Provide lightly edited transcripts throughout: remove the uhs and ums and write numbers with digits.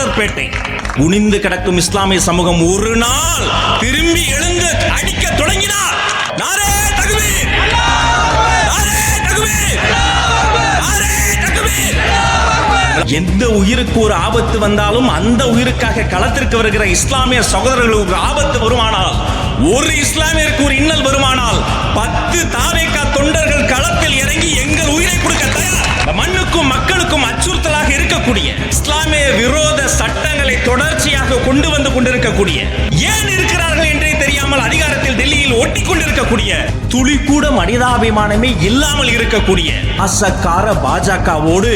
ஜோலார்பேட்டை குனிந்து கிடக்கும் இஸ்லாமிய சமூகம் ஒரு நாள் திரும்பி எழுந்து அடிக்க தொடங்கினார். நாரே தக்பீர், நாரே தக்பீர், நாரே தக்பீர். எந்த உயிருக்கு ஒரு ஆபத்து வந்தாலும் அந்த உயிருக்காக களத்திற்கு வருகிற இஸ்லாமிய சகோதரர்களுக்கு ஆபத்து வருமானால், ஒரு இஸ்லாமியருக்கு ஒரு இன்னல் வருமானால் 10 தாவேகா தொண்டர்கள் களத்தில் இறங்கி எங்கள் உயிரை கொடுக்க தயார். மண்ணுக்கும் மக்களுக்கும் அச்சுறுத்தலாக இருக்கக்கூடிய இஸ்லாமிய விரோத சட்டங்களை தொடர்ச்சியாக கொண்டு வந்து கொண்டிருக்கக்கூடிய, ஏன் இருக்கிறார்கள் என்றே தெரியாமல் அதிகாரத்தில் டெல்லியில் ஒட்டி கொண்டிருக்கக்கூடிய, துளி கூட மனிதாபிமானமே இல்லாமல் இருக்கக்கூடிய அசக்கார பாஜகவோடு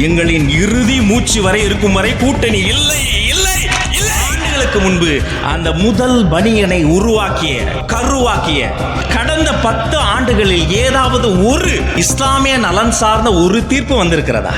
எங்களின் இறுதி மூச்சு வரை இருக்கும் வரை கூட்டணி இல்லை இல்லை இல்லை. ஆண்டுகளுக்கு முன்பு அந்த முதல் பனியனை கருவாக்கிய கடந்த 10 ஆண்டுகளில் ஏதாவது ஒரு இஸ்லாமிய நலன் சார்ந்த ஒரு தீர்ப்பு வந்திருக்கிறதா?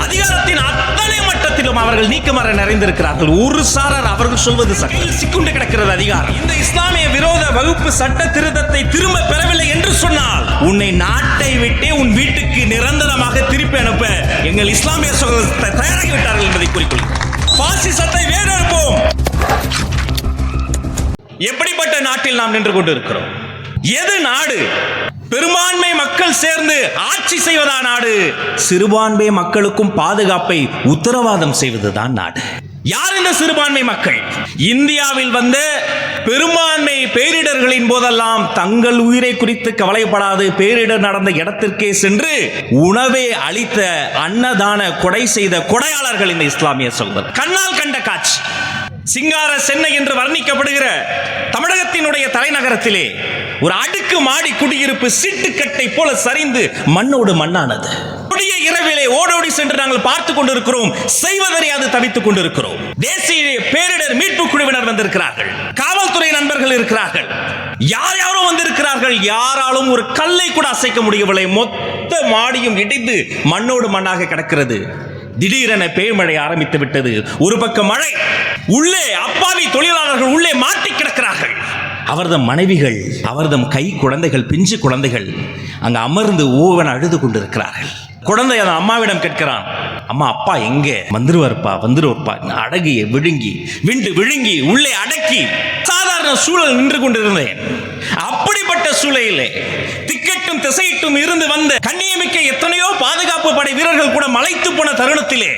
அதிகாரத்தின் அத்தனை மட்டத்திலும் அவர்கள் நீக்கமர நிறைந்திருக்கிறார்கள். ஒரு சாரர் அவர்கள் சொல்வது சிக்குண்டு கிடக்கிறது அதிகாரம். இந்த இஸ்லாமிய விரோத வகுப்பு சட்ட திருத்தத்தை திரும்ப பெறவில்லை என்று சொன்னால் உன்னை நாட்டை விட்டே உன் வீட்டுக்கு நிரந்தரமாக திருப்பி அனுப்ப எங்கள் இஸ்லாமிய சகோதரர்கள் தயாராகிவிட்டார்கள் என்பதை குறிக்கொள்கிறோம். பாசிசத்தை வேறறுப்போம். எப்படிப்பட்ட நாட்டில் நாம் நின்று கொண்டிருக்கிறோம்? எது நாடு? பெரும்பான்மை மக்கள் சேர்ந்து ஆட்சி செய்வதா நாடு? சிறுபான்மை மக்களுக்கும் பாதுகாப்பை உத்தரவாதம் செய்வதுதான் நாடு. யார் இந்த சிறுபான்மை மக்கள்? இந்தியாவில் வந்த பெரும்பான்மை பேரிடர்களின் போதெல்லாம் தங்கள் உயிரை குறித்து கவலைப்படாது பேரிடர் நடந்த இடத்திற்கே சென்று உணவை அளித்த, அன்னதான கொடை செய்த கொடையாளர்கள் இந்த இஸ்லாமிய சகோதரர். கண்ணால் கண்ட காட்சி. சிங்கார சென்னை என்று வர்ணிக்கப்படுகிற தமிழகத்தினுடைய தலைநகரத்திலே ஒரு அடுக்கு மாடி குடியிருப்பு சீட்டுக்கட்டை போல சரிந்து மண்ணோடு மண்ணானது. இரவிலே ஓடோடி சென்று நாங்கள் பார்த்துக் கொண்டிருக்கிறோம். செய்வதறியாது தவித்துக் கொண்டிருக்கிறோம். தேசிய பேரிடர் மீட்பு குழுவினர் வந்திருக்கிறார்கள், காவல்துறை நண்பர்கள் இருக்கிறார்கள், யாரோ வந்திருக்கிறார்கள். யாராலும் ஒரு கல்லை கூட அசைக்க முடியவில்லை. மொத்த மாடியும் இடிந்து மண்ணோடு மண்ணாக கிடக்கிறது. திடீரென பேய்மழை ஆரம்பித்து விட்டது. ஒரு பக்கம் மழை, உள்ளே அப்பாவி தொழிலாளர்கள் உள்ளே மாட்டி கிடக்கிறார்கள். அவர்தம் மனைவிகள், அவர்தம் கை குழந்தைகள், பிஞ்சு குழந்தைகள் அங்க அமர்ந்து ஓவன் அழுது கொண்டிருக்கிறார்கள். குழந்தை அந்த அம்மாவிடம் கேட்கிறான், அம்மா அப்பா எங்கே? வந்துருவார்ப்பா. அடகிய விழுங்கி உள்ளே அடக்கி சாதாரண சூழல் நின்று கொண்டிருந்தேன். அப்படிப்பட்ட சூழலிலே திக்கட்டும் திசையிட்டும் இருந்து வந்த கண்ணியமிக்க எத்தனையோ பாதுகாப்பு படை வீரர்கள் கூட மலைத்து போன தருணத்திலே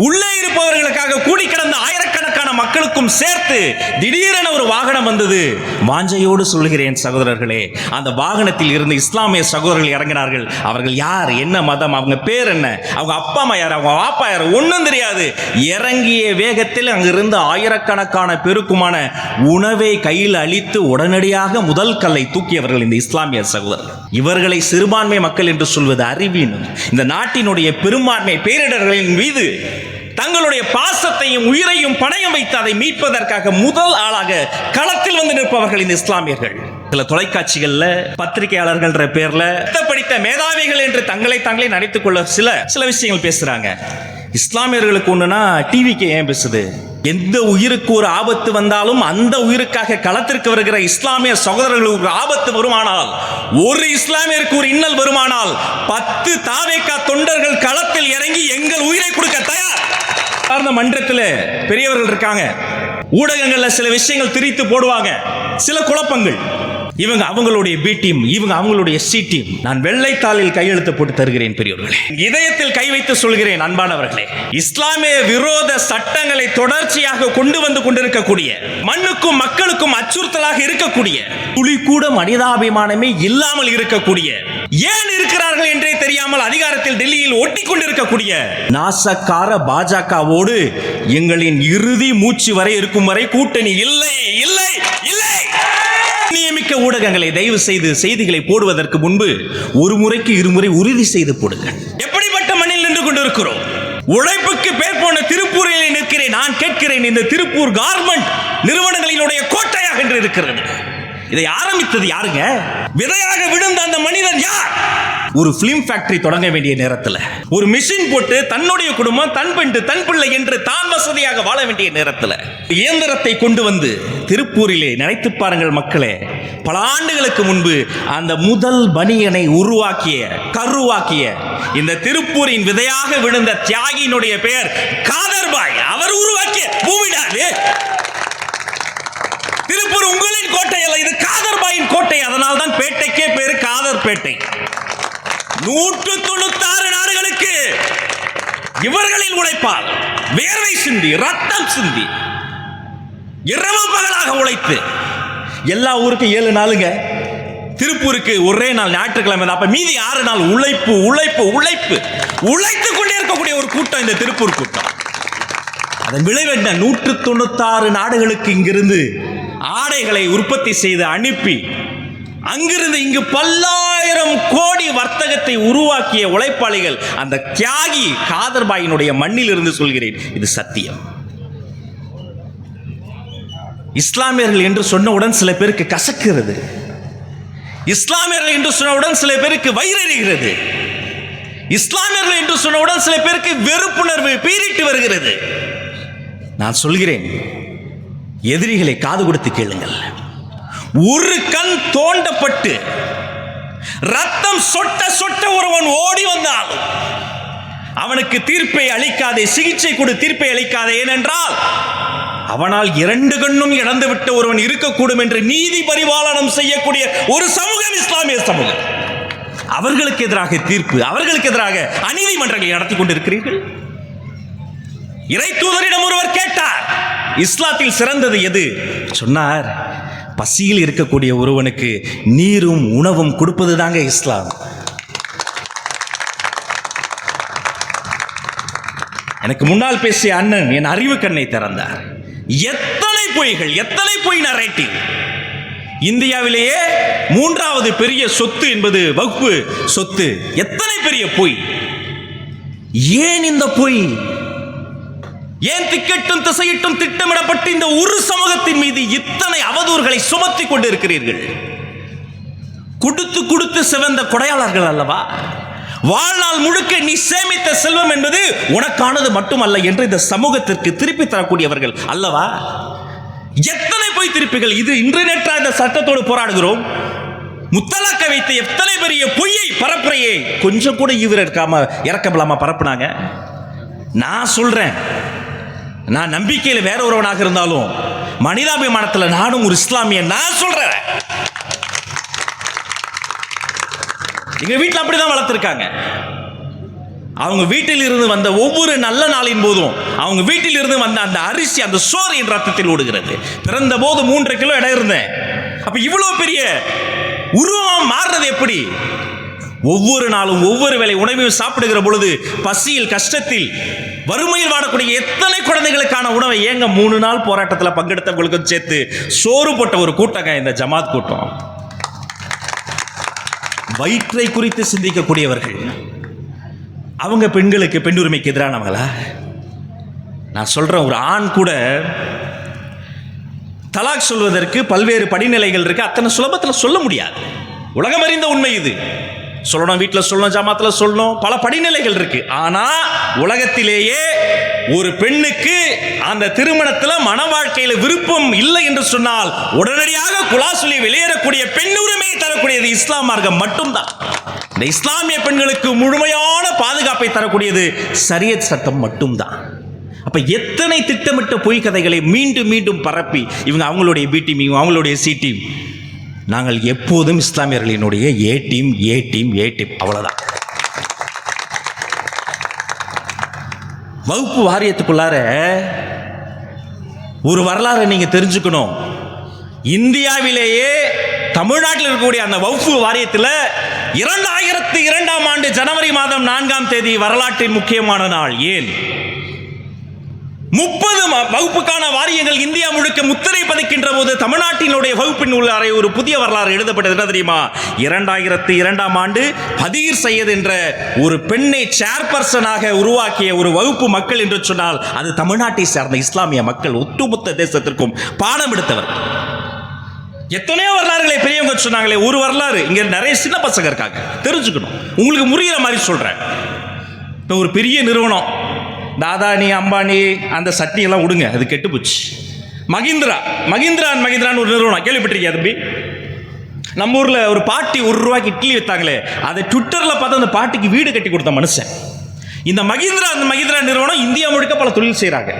உள்ளே இருப்பவர்களுக்காக கூடி கிடந்த ஆயிரக்கணக்கான மக்களுக்கும் சேர்த்து திடீரென ஒரு வாகனம் வந்தது. வாஞ்சையோடு சொல்கிறேன் சகோதரர்களே, அந்த வாகனத்தில் இருந்து இஸ்லாமிய சகோதரர்கள் இறங்கினார்கள். அவர்கள் யார், என்ன மதம், அவங்க பேர் என்ன, அவங்க அப்பா அம்மா யார், அவங்க அப்பா யார், ஒன்றும் தெரியாது. இறங்கிய வேகத்தில் அங்கிருந்து ஆயிரக்கணக்கான பெருக்குமான உணவை கையில் அளித்து உடனடியாக முதல் கல்லை தூக்கியவர்கள் இந்த இஸ்லாமிய சகோதரர்கள். இவர்களை சிறுபான்மை மக்கள் என்று சொல்வது அறிவீனம். இந்த நாட்டினுடைய பெரும்பான்மை பேரிடர்களின் மீது தங்களுடைய பாசத்தையும் உயிரையும் பணயம் வைத்து அதை மீட்பதற்காக முதல் ஆளாக களத்தில் வந்து நிற்பவர்கள் இந்த இஸ்லாமியர்கள். சில தொலைக்காட்சிகள்ல பத்திரிகையாளர்கள் பேர்ல படித்த மேதாவிகள் என்று தங்களை தாங்களே நினைத்துக் கொள்ள சில விஷயங்கள் பேசுறாங்க. இஸ்லாமியர்களுக்கு ஒண்ணுனா டிவிக்கு ஏன் பேசுது? எந்த உயிருக்கு ஒரு ஆபத்து வந்தாலும் அந்த உயிருக்காக களத்திற்கு வருகிற இஸ்லாமிய சகோதரர்களுக்கு ஆபத்து வருமானால், ஒரு இஸ்லாமியருக்கு ஒரு இன்னல் வருமானால் 10 தாவேகா தொண்டர்கள் களத்தில் இறங்கி எங்கள் உயிரை கொடுக்க தயார். மன்றத்தில் பெரியவர்கள் இருக்காங்க, ஊடகங்கள்ல சில விஷயங்கள் திரித்து போடுவாங்க, சில குழப்பங்கள். இவங்க அவங்களுடைய பி டீம், இவங்க அவங்களுடைய சி டீம். நான் வெள்ளைத்தாளில் கையெழுத்து போட்டு தருகிறேன் பெரியவர்களே, இதயத்தில் கை வைத்து சொல்கிறேன் அன்பானவர்களே, இஸ்லாமிய விரோத சட்டங்களை தொடர்ச்சியாக கொண்டு வந்து கொண்டிருக்கக்கூடிய, மண்ணுக்கும் மக்களுக்கும் அச்சுறுத்தலாக இருக்கக்கூடிய, துளி கூட மனிதாபிமானமே இல்லாமல் இருக்கக்கூடிய, ஏன் இருக்கிறார்கள் என்றே தெரியாமல் அதிகாரத்தில் டெல்லியில் ஒட்டி கொண்டிருக்கக்கூடிய நாசக்கார பாஜகவோடு எங்களின் இறுதி மூச்சு வரை இருக்கும் வரை கூட்டணி இல்லை இல்லை இல்லை. நியமிக்க ஊடகங்களை தயவு செய்து செய்திகளை போடுவதற்கு முன்பு ஒரு முறைக்கு இருமுறை உறுதி செய்து போடுங்கள். எப்படிப்பட்ட மண்ணில் நின்று கொண்டிருக்கிறோம்? உழைப்புக்கு பேர் போன திருப்பூரில் நிற்கிறேன். நான் கேட்கிறேன், இந்த திருப்பூர் கார்மெண்ட் நிறுவனங்களினுடைய கோட்டையாக என்று இருக்கிறது. இதை ஆரம்பித்தது யாருங்க? விதையாக விழுந்த அந்த மனிதன் யார்? ஒரு பிலிம் ஃபேக்டரி தொடங்க வேண்டிய நேரத்தில், ஒரு மிஷின் போட்டு தன்னுடைய குடும்பம், தன் பெண், தன் பிள்ளை என்று தான் வசதியாக வாழ வேண்டிய நேரத்தில் இயந்திரத்தை கொண்டு வந்து திருப்பூரிலே நினைத்து பாருங்கள் மக்களே. பல ஆண்டுகளுக்கு முன்பு அந்த முதல் பனியனை கருவாக்கிய இந்த திருப்பூரின் விதையாக விழுந்த தியாகியினுடைய பெயர் காதர்பாய். அவர் உருவாக்கிய பூமிடாது. திருப்பூர் உங்களின் கோட்டை அல்ல, இது காதர்பாயின் கோட்டை. அதனால் தான் பேட்டைக்கே பேரு காதர்பேட்டை. 196 நாடுகளுக்கு இவர்களின் உழைப்பால் வேர்வை சிந்தி ரத்தம் சிந்தி இரவு பகலாக உழைத்து எல்லா ஊருக்கும் 7 நாளுங்க, திருப்பூருக்கு ஒரே நாள் ஞாயிற்றுக்கிழமை. அப்ப மீதி 6 நாள் உழைப்பு உழைப்பு உழைப்பு உழைத்துக் கொண்டே இருக்கக்கூடிய ஒரு கூட்டம் இந்த திருப்பூர் கூட்டம். அதன் விளைவு என்ன? 196 நாடுகளுக்கு இங்கிருந்து ஆடைகளை உற்பத்தி செய்து அனுப்பி அங்கிருந்து இங்கு பல்லாயிரம் கோடி வர்த்தகத்தை உருவாக்கிய உழைப்பாளிகள் அந்த தியாகி காதர்பாயினுடைய மண்ணில் இருந்து சொல்கிறேன், இது சத்தியம். இஸ்லாமியர்கள் என்று சொன்னவுடன் சில பேருக்கு கசக்கிறது. இஸ்லாமியர்கள் என்று சொன்னவுடன் சில பேருக்கு வயிறெறிகிறது. இஸ்லாமியர்கள் என்று சொன்னவுடன் சில பேருக்கு வெறுப்புணர்வு பீறிட்டு வருகிறது. நான் சொல்கிறேன், எதிரிகளை காது கொடுத்து கேளுங்கள். ஒரு கண் தோண்டப்பட்டு ரத்தம் சொட்ட சொட்ட ஒருவன் ஓடி வந்தாலும் அவனுக்கு தீர்ப்பை அளிக்காதே, சிகிச்சை கொடு, தீர்ப்பை அளிக்காதே. ஏனென்றால் அவனால் 2 கண்ணும் இழந்து விட்ட ஒருவன் இருக்கக்கூடும் என்று நீதி பரிபாலனம் செய்யக்கூடிய ஒரு சமூகம் இஸ்லாமிய சமூகம். அவர்களுக்கு எதிராக தீர்ப்பு, அவர்களுக்கு எதிராக அநீதிமன்றங்களை நடத்தி கொண்டிருக்கிறீர்கள். இறை தூதரிடம் ஒருவர் கேட்டார், இஸ்லாத்தில் சிறந்தது எது? சொன்னார், பசியில் இருக்கக்கூடிய ஒருவனுக்கு நீரும் உணவும் கொடுப்பது தாங்க இஸ்லாம். எனக்கு முன்னால் பேசிய அண்ணன் என் அறிவு கண்ணை திறந்தார். எத்தனை பொய்கள், எத்தனை பொய் நரேட்டிவ். இந்தியாவிலேயே 3வது பெரிய சொத்து என்பது வக்ஃபு சொத்து. எத்தனை பெரிய பொய். ஏன் இந்த பொய்? ஏன் திக்கெட்டும் திசையிட்டும் திட்டமிடப்பட்டு இந்த ஒரு சமூகத்தின் மீது இத்தனை அவதூறுகளை சுமத்தி கொண்டிருக்கிறீர்கள்? கொடுத்து கொடுத்து சிவந்த கொடையாளர்கள் அல்லவா? வாழ்நாள் முழுக்க நீ சேமித்த செல்வம் என்பது உனக்கானது மட்டுமல்ல என்று இந்த சமூகத்திற்கு திருப்பி தரக்கூடியவர்கள் அல்லவா? எத்தனை பொய் திருப்பிகள். இது இன்று நேற்றா இந்த சட்டத்தோடு போராடுகிறோம். முத்தலாக்க வைத்த எத்தனை பெரிய பொய்யை பரப்புரையை கொஞ்சம் கூட ஈவிர இறக்கமில்லாம பரப்புனாங்க. நான் சொல்றேன், நான் நம்பிக்கையில் வேற ஒருவனாக இருந்தாலும் மனிதாபிமானத்தில் நானும் ஒரு இஸ்லாமியன். நான் சொல்றேன், எங்க வீட்டில் அப்படிதான் வளர்த்திருக்காங்க. அவங்க வீட்டில் இருந்து வந்த ஒவ்வொரு நல்ல நாளின் போதும் அவங்க வீட்டில் இருந்து வந்த அந்த அரிசி, அந்த சோறு என் ரத்தத்தில் ஓடுகிறது. பிறந்த போது 3 கிலோ எடை இருந்தேன். அப்ப இவ்வளவு பெரிய உருவம் மாறுறது எப்படி? ஒவ்வொரு நாளும் ஒவ்வொரு வேளை உணவையும் சாப்பிடுகிற பொழுது பசியில், கஷ்டத்தில், வறுமையில் வாடக்கூடிய எத்தனை குழந்தைகளுக்கான உணவை ஏங்க 3 நாள் போராட்டத்தில் பங்கெடுத்தவங்களுக்கும் சேர்த்து சோறு போட்ட ஒரு கூட்டங்க இந்த ஜமாத் கூட்டம். வயிற்றை குறித்து சிந்திக்கக்கூடியவர்கள். அவங்க பெண்களுக்கு, பெண் உரிமைக்கு எதிரானவங்களா? நான் சொல்றேன், ஒரு ஆண் கூட தலாக் சொல்வதற்கு பல்வேறு படிநிலைகள் இருக்கு. அத்தனை சுலபத்தில் சொல்ல முடியாது. உலகம் அறிந்த உண்மை இது. சொல்லணும், வீட்டில் சொல்லணும், ஜமாத்தில் சொல்லணும், பல படிநிலைகள் இருக்கு. ஆனா உலகத்திலேயே ஒரு பெண்ணுக்கு அந்த திருமணத்தில் மன வாழ்க்கையில் விருப்பம் இல்லை என்று சொன்னால் உடனடியாக குலா சொல்லி வெளியேறக்கூடிய பெண் உரிமையை தரக்கூடியது இஸ்லாம் மார்க்கம் மட்டும்தான். இந்த இஸ்லாமிய பெண்களுக்கு முழுமையான பாதுகாப்பை தரக்கூடியது ஷரியத் சட்டம் மட்டும்தான். அப்ப எத்தனை திட்டமிட்ட பொய் கதைகளை மீண்டும் மீண்டும் பரப்பி இவங்க அவங்களுடைய பி டீம், அவங்களுடைய சி டீம். நாங்கள் எப்போதும் இஸ்லாமியர்களினுடைய A team, A team, A team, அவ்வளவுதான். வகுப்பு வாரியத்துக்குள்ளார ஒரு வரலாறு நீங்க தெரிஞ்சுக்கணும். இந்தியாவிலேயே தமிழ்நாட்டில் இருக்கக்கூடிய அந்த வகுப்பு வாரியத்தில் 2002ஆம் ஆண்டு ஜனவரி மாதம் 4ஆம் தேதி வரலாற்றின் முக்கியமான நாள். ஏன்? 30 வகுப்புக்கான வாரியங்கள் இந்தியா முழுக்க முத்திரை பதிக்கின்ற போது தமிழ்நாட்டினுடைய வகுப்பின் உள்ளாரை ஒரு புதிய வரலாறு எழுதப்பட்டது. என்ன தெரியுமா? 2002ஆம் ஆண்டு பதீர் சையத் என்ற ஒரு பெண்ணை சேர்பர்சனாக உருவாக்கிய ஒரு வகுப்பு மக்கள் என்று சொன்னால் அது தமிழ்நாட்டை சார்ந்த இஸ்லாமிய மக்கள். ஒட்டுமொத்த தேசத்திற்கும் பாடம் எடுத்தவர். எத்தனையோ வரலாறுகளை பெரியவங்க சொன்னாங்களே, ஒரு வரலாறு இங்க நிறைய சின்ன பசங்க இருக்காங்க, தெரிஞ்சுக்கணும். உங்களுக்கு முறிகிற மாதிரி சொல்றேன். இப்போ ஒரு பெரிய நிறுவனம், தாதானி, அம்பானி, அந்த சட்னி எல்லாம் விடுங்க, அது கெட்டு போச்சு. மஹிந்திரான்னு ஒரு நிறுவனம் கேள்விப்பட்டிருக்கியா தம்பி? நம்ம ஊர்ல ஒரு பாட்டி ₹1 இட்லி வித்தாங்களே, அதை ட்விட்டர்ல பார்த்து அந்த பாட்டிக்கு வீடு கட்டி கொடுத்த மனுஷன். இந்த மஹிந்திரா நிறுவனம் இந்தியா முழுக்க பல தொழில் செய்றாங்க.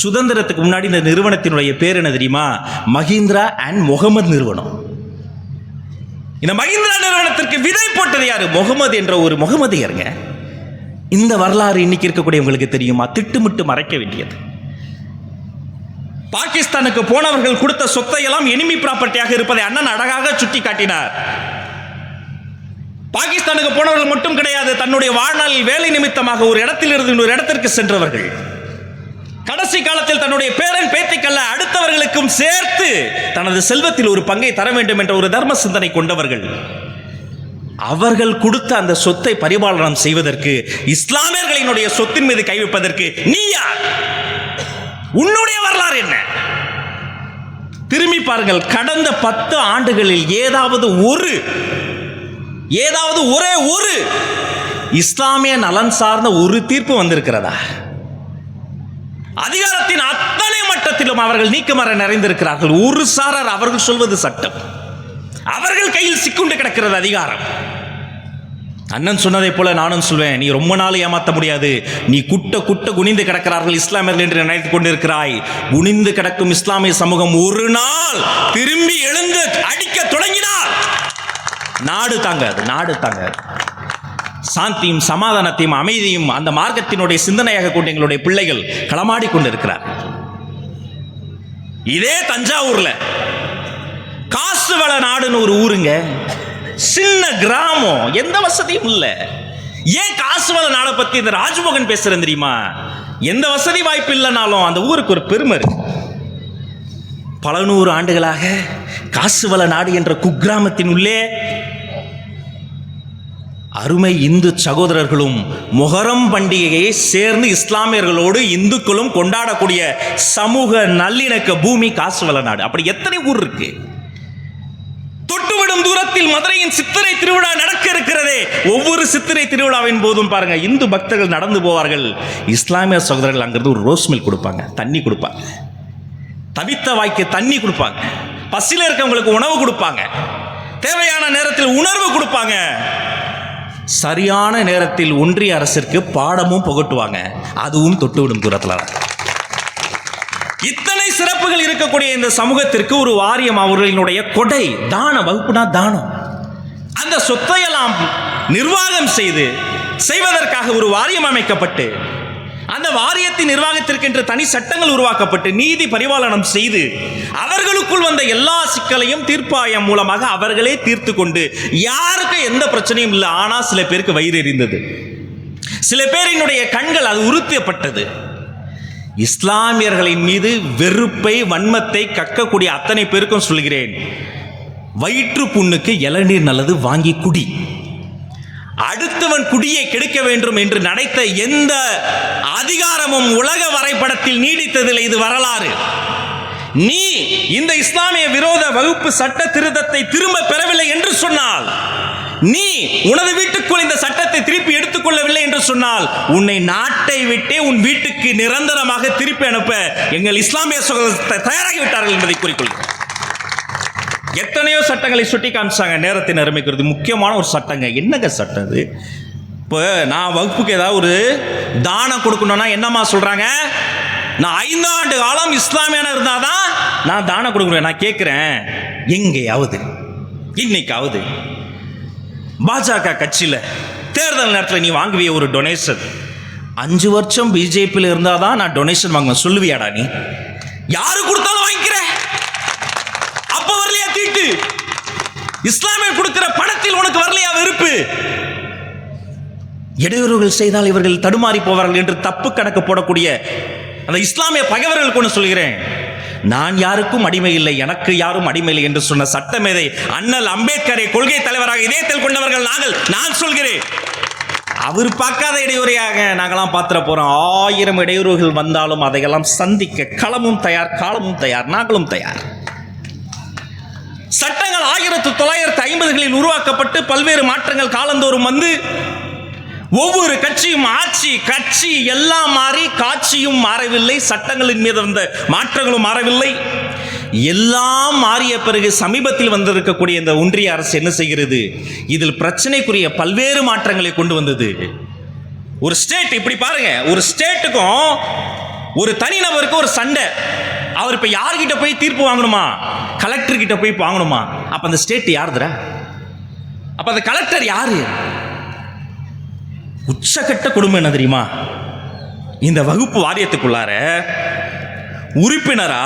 சுதந்திரத்துக்கு முன்னாடி இந்த நிறுவனத்தினுடைய பேர் என்ன தெரியுமா? மஹிந்திரா அண்ட் முகமது நிறுவனம். இந்த மஹிந்திரா நிறுவனத்திற்கு விதை போட்டது யாரு? முகமது என்ற ஒரு முகமதியருங்க. இந்த வரலாறு இன்னைக்கு இருக்கக்கூடிய உங்களுக்கு தெரியுமா? திட்டுமிட்டு மறைக்க வேண்டியது. பாகிஸ்தானுக்கு போனவர்கள் கொடுத்த சொத்தை எல்லாம் எனிமி ப்ராப்பர்ட்டியாக இருப்பதை அண்ணன் அழகாக சுட்டி காட்டினார். பாகிஸ்தானுக்கு போனவர்கள் மட்டும் கிடையாது, தன்னுடைய வாழ்நாளில் வேலை நிமித்தமாக ஒரு இடத்திலிருந்து இன்னொரு இடத்திற்கு சென்றவர்கள், கடைசி காலத்தில் தன்னுடைய பேரன் பேத்திக்கல்ல அடுத்தவர்களுக்கும் சேர்த்து தனது செல்வத்தில் ஒரு பங்கை தர வேண்டும் என்ற ஒரு தர்ம சிந்தனை கொண்டவர்கள், அவர்கள் கொடுத்த அந்த சொத்தை பரிபாலனம் செய்வதற்கு, இஸ்லாமியர்களினுடைய சொத்தின் மீது கை வைப்பதற்கு நீ யார்? உன்னுடைய வரலாறு என்ன? திரும்பி பாருங்கள். கடந்த 10 ஆண்டுகளில் ஏதாவது ஒரே ஒரு இஸ்லாமிய நலன் சார்ந்த ஒரு தீர்ப்பு வந்திருக்கிறதா? அதிகாரத்தின் அத்தனை மட்டத்திலும் அவர்கள் நீக்கமர நிறைந்திருக்கிறார்கள். ஒரு சாரர் அவர்கள் சொல்வது சட்டம், அவர்கள் கையில் சிக்குண்டு கிடக்கிறது அதிகாரம். அண்ணன் சொன்னதை போல நானும் சொல்வேன், நீ ரொம்ப நாள் ஏமாற்ற முடியாது. நீ குட்ட குனிந்து கிடக்கிறார்கள் இஸ்லாமியர்கள் என்று நினைத்துக் கொண்டிருக்கிறாய். குனிந்து கிடக்கும் இஸ்லாமிய சமூகம் ஒரு நாள் திரும்பி எழுந்து அடிக்க தொடங்கினால் நாடு தாங்காது. சாந்தியும் சமாதானத்தையும் அமைதியும் அந்த மார்க்கத்தினுடைய சிந்தனையாக கொண்டு எங்களுடைய பிள்ளைகள் களமாடி கொண்டிருக்கிறார். இதே தஞ்சாவூர்ல காசுவள நாடுன்னு ஒரு ஊருங்க, சின்ன கிராமம், எந்த வசதியும் இல்லை. ஏன் காசுவள நாடை பத்தி இந்த ராஜ்மோகன் பேசுறேன் தெரியுமா? எந்த வசதி வாய்ப்பு இல்லைனாலும் அந்த ஊருக்கு ஒரு பெருமை இருக்கு. பல 100 ஆண்டுகளாக காசுவள நாடு என்ற குக்கிராமத்தின் உள்ளே அருமை இந்து சகோதரர்களும் மொஹரம் பண்டிகையை சேர்ந்து இஸ்லாமியர்களோடு இந்துக்களும் கொண்டாடக்கூடிய சமூக நல்லிணக்க பூமி காசுவள நாடு. அப்படி எத்தனை ஊர் இருக்கு? தொட்டுவிடும் தூரத்தில் மதுரையின் சித்திரை திருவிழா நடக்க இருக்கிறதே. ஒவ்வொரு சித்திரை திருவிழாவின் போதும் பாருங்க, இந்து பக்தர்கள் நடந்து போவார்கள், இஸ்லாமிய சகோதரர்கள் அங்கிருந்து ஒரு ரோஸ் மில்க் கொடுப்பாங்க, தண்ணி கொடுப்பாங்க, தவித்த வாய்க்கு தண்ணி கொடுப்பாங்க, பசியில் இருக்கவங்களுக்கு உணவு கொடுப்பாங்க, தேவையான நேரத்தில் உணர்வு கொடுப்பாங்க, சரியான நேரத்தில் ஒன்றிய அரசிற்கு பாடமும் புகட்டுவாங்க. அதுவும் தொட்டுவிடும் தூரத்தில். இத்தனை சிறப்புகள் இருக்கக்கூடிய இந்த சமூகத்திற்கு ஒரு வாரியம் அவர்களினுடைய கொடை தான வகுப்புனா தானம். அந்த சொத்தையெல்லாம் நிர்வாகம் செய்வதற்காக ஒரு வாரியம் அமைக்கப்பட்டு, அந்த வாரியத்தின் நிர்வாகத்திற்கு என்று தனி சட்டங்கள் உருவாக்கப்பட்டு நீதி பரிபாலனம் செய்து அவர்களுக்குள் வந்த எல்லா சிக்கலையும் தீர்ப்பாயம் மூலமாக அவர்களே தீர்த்து கொண்டு யாருக்கும் எந்த பிரச்சனையும் இல்லை. ஆனால் சில பேருக்கு வயிறு எரிந்தது, சில பேரினுடைய கண்கள் அது உறுத்தப்பட்டது. இஸ்லாமியர்களின் மீது வெறுப்பை வன்மத்தை கக்கக்கூடிய அத்தனை பேருக்கும் சொல்கிறேன், வயிற்று புண்ணுக்கு இளநீர் நல்லது, வாங்கி குடி. அடுத்தவன் குடியை கெடுக்க வேண்டும் என்று நினைத்த எந்த அதிகாரமும் உலக வரைபடத்தில் நீடித்ததில்லை. இது வரலாறு. நீ இந்த இஸ்லாமிய விரோத வகுப்பு சட்ட திருத்தத்தை திரும்ப பெறவில்லை என்று சொன்னால், நீ உனது வீட்டுக்குள் இந்த சட்டத்தை திருப்பி எடுத்துக்கொள்ளவில்லை என்று சொன்னால், உன்னை நாட்டை விட்டே உன் வீட்டுக்கு நிரந்தரமாக திருப்பி அனுப்ப எங்கள் இஸ்லாமிய சகோதரர்கள் தயாராகிவிட்டார்கள் என்பதை கூறிக்கொள்கிறேன். எத்தனையோ சட்டங்களை சுட்டி காமிச்சாங்க. நேரத்தின் அருமைக்கிறது முக்கியமான ஒரு சட்டங்க. என்னங்க சட்டம் இது? இப்போ நான் வகுப்புக்கு ஏதாவது ஒரு தானம் கொடுக்கணும்னா என்னம்மா சொல்றாங்க? நான் 5 ஆண்டு காலம் இஸ்லாமியனா இருந்தாதான் நான் தானம் கொடுக்குறேன். நான் கேட்கிறேன், எங்கேயாவது இன்னைக்காவது பாஜக கட்சியில் தேர்தல் நேரத்தில் நீ வாங்குவிய ஒரு டொனேஷன் 5 வருஷம் பிஜேபியில் இருந்தாதான் நான் டொனேஷன் வாங்குவேன் சொல்லுவியாடா? நீ யாரு கொடுத்தாலும் வாங்கிக்கிறேன். அப்ப வரலையா தீட்டு? இஸ்லாமியர் கொடுக்கிற பணத்தில் உனக்கு வரலையா வெறுப்பு? இடையூறுகள் செய்தால் இவர்கள் தடுமாறி போவார்கள் என்று தப்பு கணக்கு போடக்கூடிய அந்த இஸ்லாமிய பகைவர்களுக்கு ஒன்று சொல்கிறேன், நான் யாருக்கும் அடிமை இல்லை, எனக்கு யாரும் அடிமை இல்லை என்று சொன்ன சட்டமேதை அண்ணல் அம்பேத்கரை கொள்கை தலைவராக இதயத்தில் கொண்டவர்கள் நான் சொல்கிறேன். அவர் பார்க்காத இடையூறையாக நாங்களாம் பார்த்துட போறோம். 1000 இடையூறுகள் வந்தாலும் அதையெல்லாம் சந்திக்க களமும் தயார், காலமும் தயார், நாங்களும் தயார். சட்டங்கள் 1950களில் உருவாக்கப்பட்டு பல்வேறு மாற்றங்கள் காலந்தோறும் வந்து ஒவ்வொரு கட்சியும் கட்சி எல்லாம் மாறி காட்சியும் மாறவில்லை, சட்டங்களின் மீது வந்த மாற்றங்களும் மாறவில்லை. எல்லாம் மாறிய பிறகு சமீபத்தில் வந்திருக்கக்கூடிய இந்த ஒன்றிய அரசு என்ன செய்கிறது? இதில் பிரச்சனைக்குரிய பல்வேறு மாற்றங்களை கொண்டு வந்தது. ஒரு ஸ்டேட், இப்படி பாருங்க, ஒரு ஸ்டேட்டுக்கும் ஒரு தனிநபருக்கு ஒரு சண்டை. அவர் இப்ப யார்கிட்ட போய் தீர்ப்பு வாங்கணுமா? கலெக்டர் கிட்ட போய் வாங்கணுமா? அப்ப அந்த ஸ்டேட் யாருதுரா? அப்ப அந்த கலெக்டர் யாரு? உச்சகட்ட கொடுமை என்ன தெரியுமா? இந்த வகுப்பு வாரியத்துக்குள்ளார உறுப்பினரா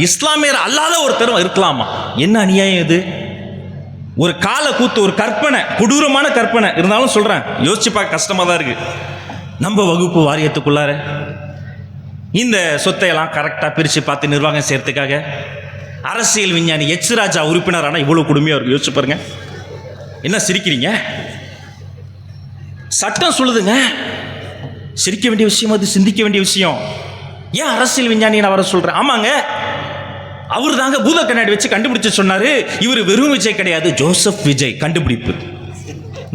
இஸ்லாமியர் அல்லாத ஒருத்தர் இருக்கலாமா? என்ன அநியாயம் இது! ஒரு கால கூத்து, ஒரு கற்பனை, கொடூரமான கற்பனை. இருந்தாலும் சொல்றேன், யோசிச்சு பார்க்க கஷ்டமா தான் இருக்கு. நம்ம வகுப்பு வாரியத்துக்குள்ளார இந்த சொத்தையெல்லாம் கரெக்டா பிரிச்சு பார்த்து நிர்வாகம் செய்யறதுக்காக அரசியல் விஞ்ஞானி எச் ராஜா உறுப்பினரான இவ்வளவு கொடுமையா இருக்கு. யோசிச்சு பாருங்க. என்ன சிரிக்கிறீங்க? சட்டம் சொல்லுதுங்க, சிரிக்க வேண்டிய விஷயம் அது, சிந்திக்க வேண்டிய விஷயம். ஏன் அரசியல் விஞ்ஞானி நான் வர சொல்றேன்? ஆமாங்க, அவர் தாங்க பூத கண்ணாடி வச்சு கண்டுபிடிச்சு சொன்னாரு. இவர் வெறும் விஜய் கிடையாது, ஜோசப் விஜய். கண்டுபிடிப்பு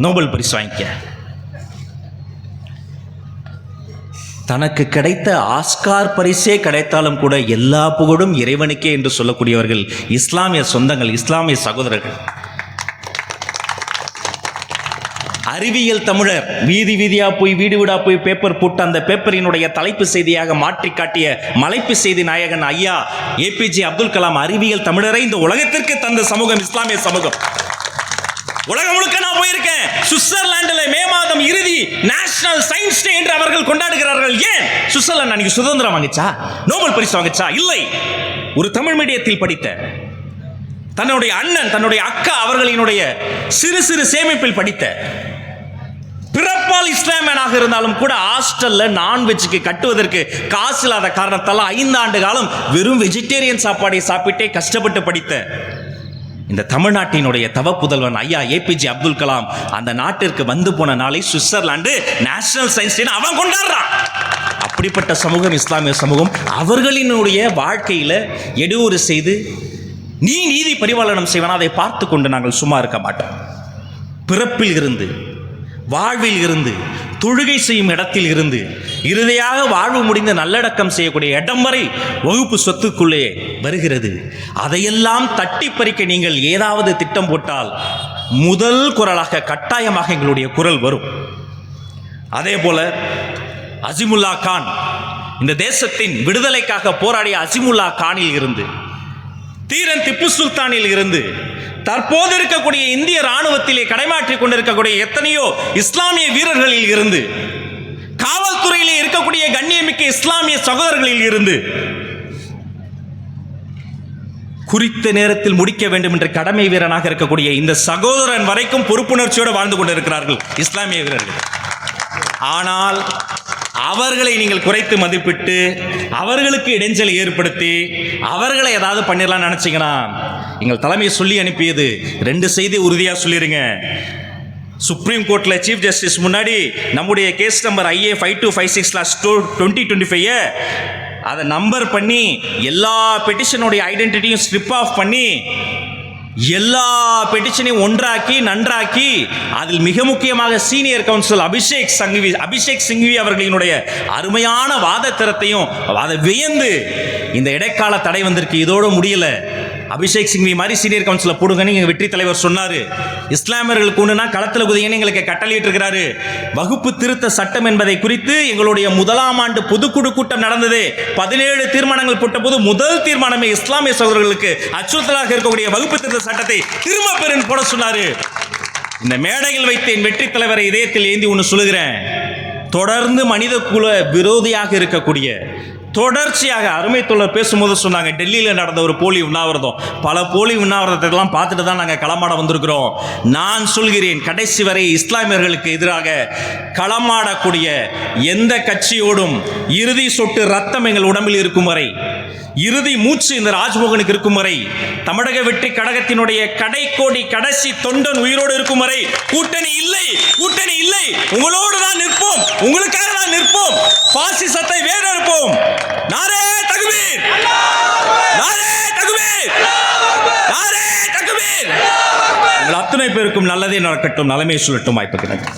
நோபல் பரிசு வாங்கிக்க. தனக்கு கிடைத்த ஆஸ்கார் பரிசே கிடைத்தாலும் கூட எல்லா புகழும் இறைவனுக்கே என்று சொல்லக்கூடியவர்கள் இஸ்லாமிய சொந்தங்கள், இஸ்லாமிய சகோதரர்கள். அறிவியல் தமிழர் வீதி வீதியா போய், வீடு வீடா போய் பேப்பர் போட்டு அந்த பேப்பரினுடைய தலைப்பு செய்தியாக மாற்றி காட்டிய மலைப்பு செய்தி நாயகன் ஐயா ஏபிஜே அப்துல் கலாம் அறிவியல் தமிழரை இந்த உலகத்திற்கு தந்த சமூகம் இஸ்லாமிய சமூகம். உலகம் முழுக்க நான் போயிருக்கேன். சுவிட்சர்லாந்தில் மே மாதம் இறுதி நேஷனல் சயின்ஸ் டே என்று அவர்கள் கொண்டாடுகிறார்கள். ஏன்? சுவிட்சர்லாந்து அன்னைக்கு சுதந்திரம் வாங்கிச்சா? நோபல் பரிசு வாங்கிச்சா? இல்லை. ஒரு தமிழ் மீடியத்தில் படித்த தன்னுடைய அண்ணன், தன்னுடைய அக்கா அவர்களினுடைய சிறு சிறு சேமிப்பில் படித்த, பிறப்பால் இஸ்லாமியனாக இருந்தாலும் கூட ஹாஸ்டல்ல நான்வெஜ்ஜுக்கு கட்டுவதற்கு காசு இல்லாத காரணத்தால் 5 ஆண்டு காலம் வெறும் வெஜிடேரியன் சாப்பாடை சாப்பிட்டே கஷ்டப்பட்டு படித்த இந்த தமிழ்நாட்டினுடைய தவ புதல்வன் ஐயா ஏபிஜே அப்துல் கலாம் அந்த நாட்டிற்கு வந்து போன நாளை சுவிட்சர்லாந்து நேஷனல் சயின்ஸ் டே அவன் கொண்டாடுறான். அப்படிப்பட்ட சமூகம் இஸ்லாமிய சமூகம். அவர்களினுடைய வாழ்க்கையில இடையூறு செய்து நீ நீதி பரிபாலனம் செய்வனா அதை பார்த்து கொண்டு நாங்கள் சும்மா இருக்க மாட்டோம். பிறப்பில் இருந்து, வாழ்வில் இருந்து, தொழுகை செய்யும் இடத்தில் இருந்து, இறுதியாக வாழ்வு முடிந்து நல்லடக்கம் செய்யக்கூடிய இடம் வரை வகுப்பு சொத்துக்குள்ளே வருகிறது. அதையெல்லாம் தட்டி பறிக்க நீங்கள் ஏதாவது திட்டம் போட்டால் முதல் குரலாக கட்டாயமாக எங்களுடைய குரல் வரும். அதே போல அசிமுல்லா கான், இந்த தேசத்தின் விடுதலைக்காக போராடிய அசிமுல்லா கானில் இருந்து, தீரன் திப்பு சுல்தானில் இருந்து, தற்போது இருக்கக்கூடிய இந்திய ராணுவத்திலே கடைமாற்றிக் கொண்டிருக்கக்கூடிய எத்தனையோ இஸ்லாமிய வீரர்களில் இருந்து, காவல்துறையிலே இருக்கக்கூடிய கண்ணியமிக்க இஸ்லாமிய சகோதரர்களில் இருந்து, குறித்த நேரத்தில் முடிக்க வேண்டும் என்ற கடமை வீரனாக இருக்கக்கூடிய இந்த சகோதரன் வரைக்கும் பொறுப்புணர்ச்சியோடு வாழ்ந்து கொண்டிருக்கிறார்கள் இஸ்லாமிய வீரர்கள். ஆனால் அவர்களை நீங்கள் குறைத்து மதிப்பிட்டு, அவர்களுக்கு இடைஞ்சலை ஏற்படுத்தி, அவர்களை ஏதாவது பண்ணிடலாம் நினைச்சீங்கன்னா, எங்கள் தலைமையை சொல்லி அனுப்பியது 2 செய்தி உறுதியா சொல்லிருங்க. சுப்ரீம் கோர்ட்ல சீஃப் ஜஸ்டிஸ் முன்னாடி நம்முடைய கேஸ் நம்பர் IA 5256/2025 அதை நம்பர் பண்ணி எல்லா பெட்டிஷனுடைய ஐடென்டிட்டியும் ஸ்ட்ரிப் ஆஃப் பண்ணி எல்லா பெட்டிஷனையும் ஒன்றாக்கி நன்றாக்கி, அதில் மிக முக்கியமாக சீனியர் கவுன்சில் அபிஷேக் சிங்வி அவர்களினுடைய அருமையான வாத திறத்தையும் அதை வியந்து இந்த இடைக்கால தடை வந்திருக்கு. இதோடு முடியல. அபிஷேக் சிங்வி மாதிரி சீனியர் கவுன்சில் போடுங்கன்னு எங்கள் வெற்றி தலைவர் சொன்னார். இஸ்லாமியர்களுக்கு ஒன்றுனா களத்தில் குதிங்கன்னு எங்களுக்கு கட்டளையிட்டு இருக்கிறாரு. வகுப்பு திருத்த சட்டம் என்பதை குறித்து எங்களுடைய 1ஆம் ஆண்டு பொதுக்குழு கூட்டம் நடந்தது. 17 தீர்மானங்கள் போட்ட போது முதல் தீர்மானமே இஸ்லாமிய சகோதரர்களுக்கு அச்சுறுத்தலாக இருக்கக்கூடிய வகுப்பு திருத்த சட்டத்தை திரும்ப பெறுன்னு போட சொன்னாரு. இந்த மேடையில் வைத்து என் வெற்றி தலைவரை இதயத்தில் ஏந்தி ஒன்று சொல்லுகிறேன். தொடர்ந்து மனித குல விரோதியாக இருக்கக்கூடிய, தொடர்ச்சியாக அருமை தோழர் பேசும்போது சொன்னாங்க, டெல்லியில் நடந்த ஒரு போலி உண்ணாவிரதம், பல போலி உண்ணாவிரதத்தெல்லாம் பார்த்துட்டு தான் நாங்கள் களமாட வந்திருக்கிறோம். நான் சொல்கிறேன், கடைசி வரை இஸ்லாமியர்களுக்கு எதிராக களமாடக்கூடிய எந்த கட்சியோடும் இறுதி சொட்டு ரத்தம் எங்கள் உடம்பில் இருக்கும் வரை, இறுதி மூச்சு இந்த ராஜ்மோகனுக்கு இருக்கும் வரை, தமிழக வெற்றி கழகத்தினுடைய கடைக்கோடி கடைசி தொண்டன் உயிரோடு இருக்கும் வரை கூட்டணி இல்லை, கூட்டணி இல்லை. உங்களோடு தான் நிற்போம், உங்களுக்காக தான் நிற்போம். பாசிசத்தை வேறறுப்போம். நாரே தக்பீர், நாரே தக்பீர், நாரே தக்பீர். உங்கள் அத்தனை பேருக்கும் நல்லதே நடக்கட்டும், நலமே சொல்லட்டும். வாய்ப்புக்கு நன்றி.